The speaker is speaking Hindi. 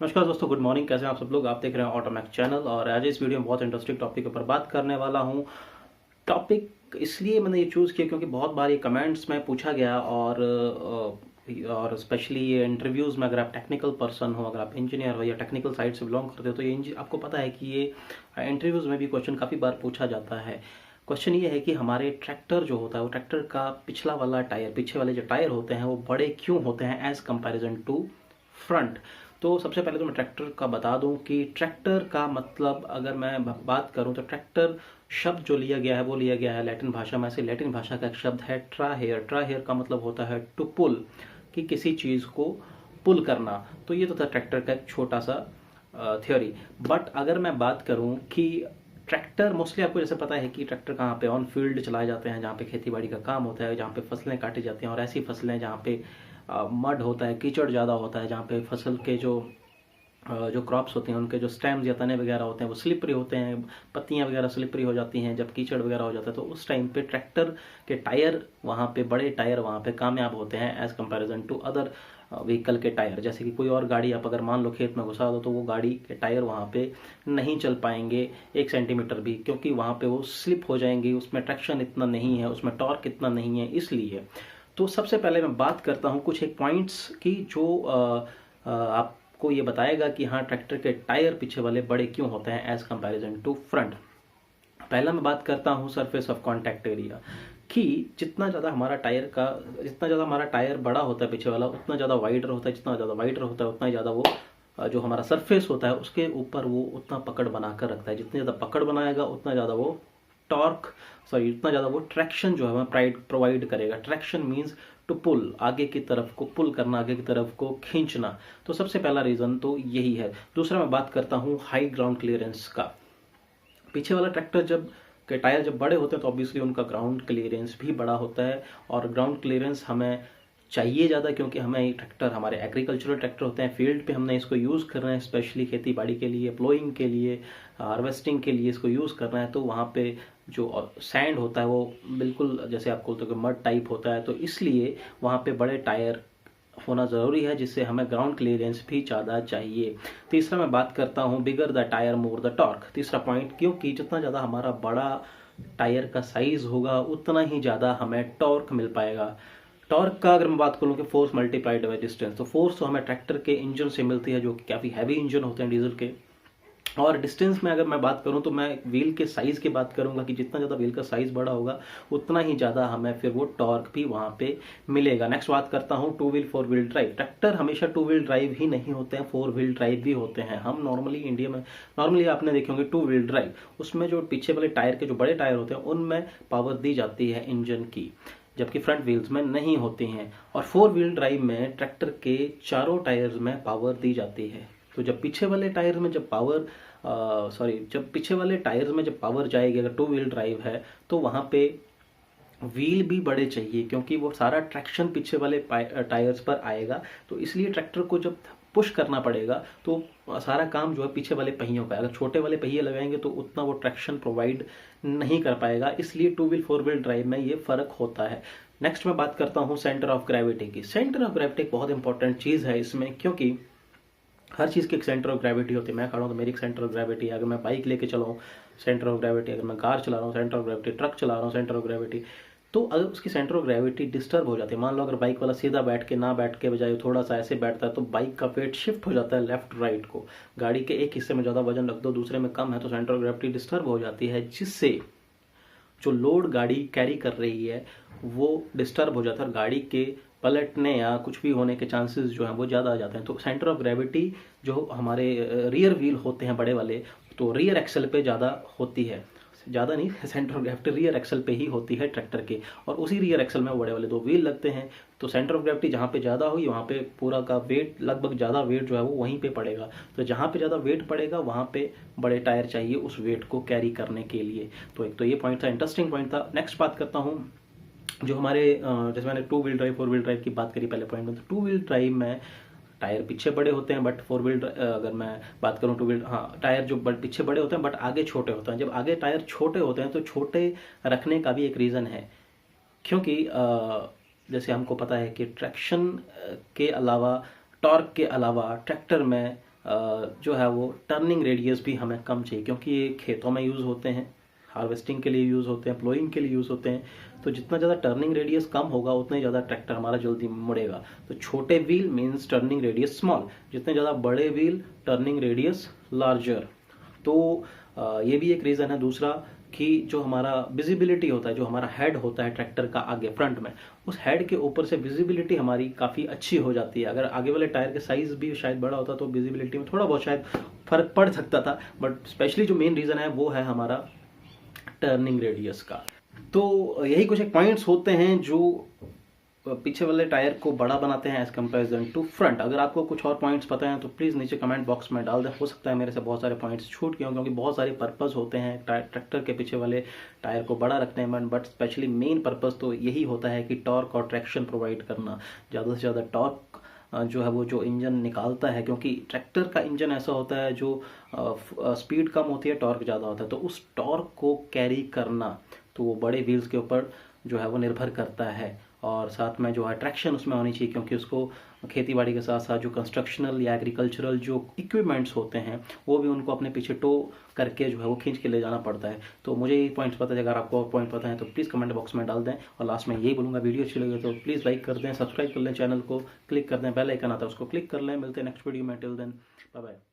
नमस्कार दोस्तों, गुड मॉर्निंग। कैसे हैं आप सब लोग। आप देख रहे हैं ऑटोमैक चैनल और आज इस वीडियो में बहुत इंटरेस्टिंग टॉपिक के ऊपर बात करने वाला हूं। टॉपिक इसलिए मैंने ये चूज़ किया क्योंकि बहुत बार ये कमेंट्स में पूछा गया और स्पेशली ये इंटरव्यूज़ में, अगर आप टेक्निकल पर्सन हो, अगर आप इंजीनियर हो या टेक्निकल साइड से बिलोंग करते हो, तो ये आपको पता है कि ये इंटरव्यूज़ में भी क्वेश्चन काफ़ी बार पूछा जाता है। क्वेश्चन ये है कि हमारे ट्रैक्टर जो होता है वो ट्रैक्टर का पिछला वाला टायर, पीछे वाले जो टायर होते हैं वो बड़े क्यों होते हैं एज कंपैरिजन टू फ्रंट। तो सबसे पहले तो मैं ट्रैक्टर का बता दूं कि ट्रैक्टर का मतलब अगर मैं बात करूं तो ट्रैक्टर शब्द जो लिया गया है वो लिया गया है लैटिन भाषा में से। लैटिन भाषा का एक शब्द है ट्राहेयर। ट्राहेयर का मतलब होता है टू पुल, कि किसी चीज़ को पुल करना। तो ये तो था ट्रैक्टर का एक छोटा सा थ्योरी। बट अगर मैं बात करूं कि ट्रैक्टर मोस्टली आपको जैसे पता है कि ट्रैक्टर कहाँ पे ऑन फील्ड चलाए जाते हैं, जहाँ पे खेती बाड़ी का काम होता है, जहाँ पे फसलें काटी जाती हैं, और ऐसी फसलें जहाँ पे मड होता है, कीचड़ ज़्यादा होता है, जहाँ पे फसल के जो क्रॉप्स होते हैं उनके जो स्टेम्स या तने वगैरह होते हैं वो स्लिपरी होते हैं, पत्तियां वगैरह स्लिपरी हो जाती हैं जब कीचड़ वगैरह हो जाता है। तो उस टाइम पे ट्रैक्टर के टायर वहाँ पे, बड़े टायर वहाँ पे कामयाब होते हैं as comparison to other vehicle के टायर। जैसे कि कोई और गाड़ी आप अगर मान लो खेत में घुसा दो तो वो गाड़ी के टायर वहाँ पे नहीं चल पाएंगे 1 सेंटीमीटर भी, क्योंकि वहाँ पे वो स्लिप हो जाएंगे, उसमें ट्रैक्शन इतना नहीं है, उसमें टॉर्क इतना नहीं है, इसलिए। तो सबसे पहले मैं बात करता हूँ कुछ एक पॉइंट्स की जो आपको ये बताएगा कि हाँ, ट्रैक्टर के टायर पीछे वाले बड़े क्यों होते हैं एज कंपैरिजन टू फ्रंट। पहला मैं बात करता हूँ सरफेस ऑफ कॉन्टैक्ट एरिया, कि जितना ज़्यादा हमारा टायर बड़ा होता है पीछे वाला, उतना ज़्यादा वाइडर होता है। जितना ज़्यादा वाइडर होता है उतना ही ज़्यादा वो जो हमारा सरफेस होता है उसके ऊपर वो उतना पकड़ बनाकर रखता है। जितनी ज़्यादा पकड़ बनाएगा उतना ज़्यादा वो उतना ज़्यादा वो ट्रैक्शन जो है वह प्रोवाइड करेगा। ट्रैक्शन मीन्स टू पुल, आगे की तरफ को पुल करना, आगे की तरफ को खींचना। तो सबसे पहला रीज़न तो यही है। दूसरा मैं बात करता हूँ हाई ग्राउंड क्लियरेंस का। पीछे वाला ट्रैक्टर के टायर जब बड़े होते हैं तो ऑब्वियसली उनका ग्राउंड क्लियरेंस भी बड़ा होता है, और ग्राउंड क्लियरेंस हमें चाहिए ज़्यादा, क्योंकि हमें ये ट्रैक्टर, हमारे एग्रीकल्चरल ट्रैक्टर होते हैं, फील्ड पे हमने इसको यूज़ करना है, स्पेशली खेती बाड़ी के लिए, प्लोइंग के लिए, हार्वेस्टिंग के लिए इसको यूज़ करना है। तो वहाँ पे जो सैंड होता है वो बिल्कुल जैसे आप बोलते हो कि मड टाइप होता है, तो इसलिए वहाँ पे बड़े टायर होना ज़रूरी है, जिससे हमें ग्राउंड क्लियरेंस भी ज़्यादा चाहिए। तीसरा मैं बात करता हूँ bigger the tyre more the torque. तीसरा पॉइंट, क्योंकि जितना ज़्यादा हमारा बड़ा टायर का साइज होगा उतना ही ज़्यादा हमें टॉर्क मिल पाएगा। टॉर्क का अगर मैं बात करूँ कि फोर्स मल्टीप्लाइड बाय डिस्टेंस, तो फोर्स तो हमें ट्रैक्टर के इंजन से मिलती है जो कि काफ़ी हैवी इंजन होते हैं डीजल के। और डिस्टेंस में अगर मैं बात करूं तो मैं व्हील के साइज़ की बात करूंगा कि जितना ज़्यादा व्हील का साइज़ बड़ा होगा उतना ही ज़्यादा हमें फिर वो टॉर्क भी वहाँ पे मिलेगा। नेक्स्ट बात करता हूँ two wheel four wheel drive. Tractor हमेशा टू व्हील ड्राइव ही नहीं होते हैं, फोर व्हील ड्राइव भी होते हैं। हम नॉर्मली इंडिया में आपने देखे होंगे टू व्हील ड्राइव, उसमें जो पीछे वाले टायर के जो बड़े टायर होते हैं उनमें पावर दी जाती है इंजन की, जबकि फ्रंट व्हील्स में नहीं होती हैं। और फोर व्हील ड्राइव में ट्रैक्टर के चारों टायर्स में पावर दी जाती है। तो जब पीछे वाले टायर में जब पावर जाएगी, अगर टू व्हील ड्राइव है तो वहाँ पे व्हील भी बड़े चाहिए, क्योंकि वो सारा ट्रैक्शन पीछे वाले टायर्स पर आएगा। तो इसलिए ट्रैक्टर को जब पुश करना पड़ेगा तो सारा काम जो है पीछे वाले पहियों का है। अगर छोटे वाले पहिए लगाएंगे तो उतना वो ट्रैक्शन प्रोवाइड नहीं कर पाएगा, इसलिए two wheel four wheel drive में ये फर्क होता है। नेक्स्ट मैं बात करता हूँ सेंटर ऑफ ग्रेविटी की। सेंटर ऑफ ग्रेविटी एक बहुत इंपॉर्टेंट चीज़ है इसमें, क्योंकि हर चीज़ की एक सेंटर ऑफ ग्रेविटी होती है। मैं खड़ा हूँ तो मेरी एक सेंटर ऑफ ग्रेविटी है, अगर मैं बाइक लेके चला हूँ सेंटर ऑफ ग्रेविटी, अगर मैं कार चला रहा हूँ सेंटर ऑफ ग्रेविटी, ट्रक चला रहा हूँ सेंटर ऑफ ग्रेविटी। तो अगर उसकी सेंटर ऑफ ग्रेविटी डिस्टर्ब हो जाती है, मान लो अगर बाइक वाला सीधा बैठ के बजाय थोड़ा सा ऐसे बैठता है, तो बाइक का वेट शिफ्ट हो जाता है लेफ्ट राइट को। गाड़ी के एक हिस्से में ज़्यादा वजन रख दो, दूसरे में कम है, तो सेंटर ऑफ ग्रेविटी डिस्टर्ब हो जाती है, जिससे जो लोड गाड़ी कैरी कर रही है वो डिस्टर्ब हो जाता है और गाड़ी के पलटने या कुछ भी होने के चांसेस जो हैं वो ज़्यादा आ जाते हैं। तो सेंटर ऑफ ग्रेविटी जो हमारे रियर व्हील होते हैं बड़े वाले, तो रियर एक्सल पे ज़्यादा होती है, ज़्यादा नहीं, centre of gravity rear axle पे ही होती है ट्रैक्टर के, और उसी रियर एक्सल में बड़े वाले दो व्हील लगते हैं। तो सेंटर ऑफ ग्रेविटी जहाँ पे ज़्यादा हुई वहाँ पे पूरा का वेट, लगभग ज़्यादा वेट जो है वो वहीं पे पड़ेगा। तो जहाँ पे ज़्यादा वेट पड़ेगा वहाँ पे बड़े टायर चाहिए उस वेट को कैरी करने के लिए। तो एक तो ये पॉइंट था, इंटरेस्टिंग पॉइंट था। नेक्स्ट बात करता हूँ जो हमारे जैसे मैंने two wheel drive four wheel drive की बात करी पहले पॉइंट में, तो टू व्हील ड्राइव में टायर पीछे बड़े होते हैं, बट फोर व्हील अगर मैं बात करूं टू व्हील, हाँ, टायर जो पीछे बड़े होते हैं बट आगे छोटे होते हैं। जब आगे टायर छोटे होते हैं तो छोटे रखने का भी एक रीज़न है, क्योंकि जैसे हमको पता है कि ट्रैक्शन के अलावा, टॉर्क के अलावा ट्रैक्टर में जो है वो टर्निंग रेडियस भी हमें कम चाहिए, क्योंकि ये खेतों में यूज़ होते हैं, हार्वेस्टिंग के लिए यूज़ होते हैं, प्लोइंग के लिए यूज़ होते हैं। तो जितना ज़्यादा टर्निंग रेडियस कम होगा उतना ही ज़्यादा ट्रैक्टर हमारा जल्दी मुड़ेगा। तो छोटे wheel means turning radius small, जितने ज़्यादा बड़े व्हील टर्निंग रेडियस लार्जर। तो ये भी एक रीज़न है। दूसरा कि जो हमारा विजिबिलिटी होता है, जो हमारा हेड होता है ट्रैक्टर का आगे फ्रंट में, उस हेड के ऊपर से विजिबिलिटी हमारी काफ़ी अच्छी हो जाती है। अगर आगे वाले टायर के साइज़ भी शायद बड़ा होता तो विजिबिलिटी में थोड़ा बहुत शायद फर्क पड़ सकता था, बट स्पेशली जो मेन रीज़न है वो है हमारा टर्निंग रेडियस का। तो यही कुछ एक पॉइंट्स होते हैं जो पीछे वाले टायर को बड़ा बनाते हैं एज कंपैरिजन टू फ्रंट। अगर आपको कुछ और पॉइंट्स पता है तो प्लीज़ नीचे कमेंट बॉक्स में डाल दें। हो सकता है मेरे से बहुत सारे पॉइंट्स छूट गए हों, क्योंकि बहुत सारे पर्पस होते हैं ट्रैक्टर के पीछे वाले टायर को बड़ा रखने में, बट स्पेशली मेन पर्पस तो यही होता है कि टॉर्क और ट्रैक्शन प्रोवाइड करना, ज़्यादा से ज़्यादा टॉर्क जो है वो जो इंजन निकालता है, क्योंकि ट्रैक्टर का इंजन ऐसा होता है जो स्पीड कम होती है, टॉर्क ज़्यादा होता है। तो उस टॉर्क को कैरी करना तो वो बड़े व्हील्स के ऊपर जो है वो निर्भर करता है। और साथ में जो है ट्रैक्शन उसमें होनी चाहिए, क्योंकि उसको खेती बाड़ी के साथ साथ जो कंस्ट्रक्शनल या एग्रीकल्चरल जो इक्विपमेंट्स होते हैं वो भी उनको अपने पीछे टो करके जो है वो खींच के ले जाना पड़ता है। तो मुझे ये पॉइंट्स पता है। अगर आपको और पॉइंट पता है तो प्लीज़ कमेंट बॉक्स में डाल दें। और लास्ट में यही बोलूँगा, वीडियो अच्छी लगे तो प्लीज़ लाइक कर दें, सब्सक्राइब कर लें, चैनल को क्लिक कर दें, बेल आइकन आता है उसको क्लिक कर लें। मिलते हैं नेक्स्ट वीडियो में, टिल देन बाय बाय।